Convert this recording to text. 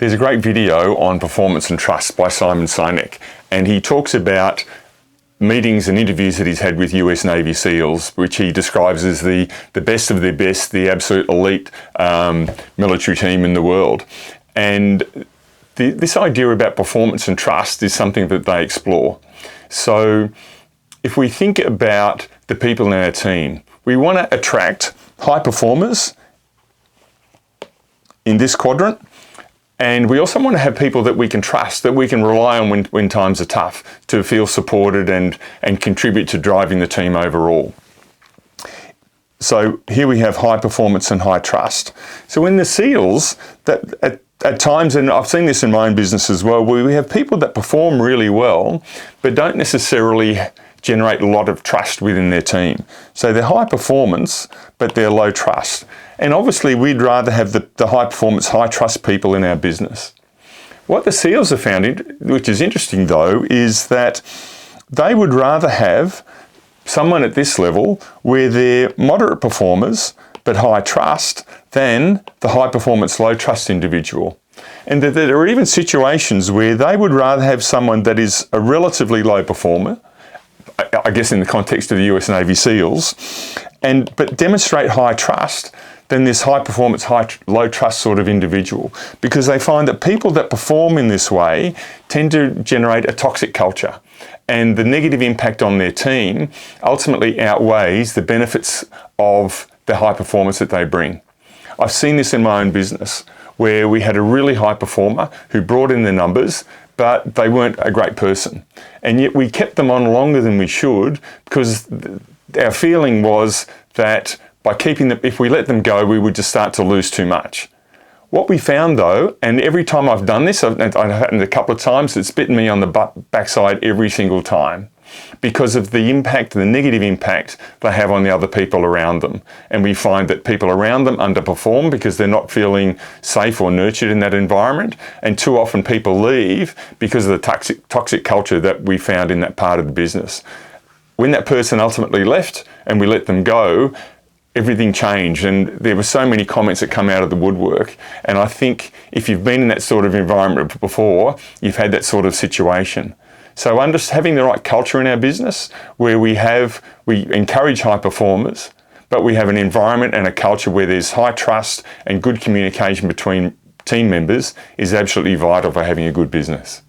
There's a great video on performance and trust by Simon Sinek, and he talks about meetings and interviews that he's had with US Navy SEALs, which he describes as the best of their best, the absolute elite military team in the world. And this idea about performance and trust is something that they explore. So if we think about the people in our team, we want to attract high performers in this quadrant. And we also want to have people that we can trust, that we can rely on when times are tough, to feel supported and contribute to driving the team overall. So here we have high performance and high trust. So in the SEALs, that at times, and I've seen this in my own business as well, where we have people that perform really well, but don't necessarily generate a lot of trust within their team. So they're high performance, but they're low trust. And obviously we'd rather have the high performance, high trust people in our business. What the SEALs have found, which is interesting though, is that they would rather have someone at this level where they're moderate performers, but high trust, than the high performance, low trust individual. And that there are even situations where they would rather have someone that is a relatively low performer, I guess in the context of the US Navy SEALs, but demonstrate high trust than this high performance, low trust sort of individual, because they find that people that perform in this way tend to generate a toxic culture, and the negative impact on their team ultimately outweighs the benefits of the high performance that they bring. I've seen this in my own business, where we had a really high performer who brought in the numbers, but they weren't a great person. And yet we kept them on longer than we should, because our feeling was that by keeping them, if we let them go, we would just start to lose too much. What we found though, and every time I've done this, I've happened a couple of times, it's bitten me on the backside every single time, because of the impact, the negative impact they have on the other people around them. And we find that people around them underperform because they're not feeling safe or nurtured in that environment. And too often people leave because of the toxic culture that we found in that part of the business. When that person ultimately left and we let them go, everything changed, and there were so many comments that come out of the woodwork. And I think if you've been in that sort of environment before, you've had that sort of situation. So having the right culture in our business, where we encourage high performers, but we have an environment and a culture where there's high trust and good communication between team members, is absolutely vital for having a good business.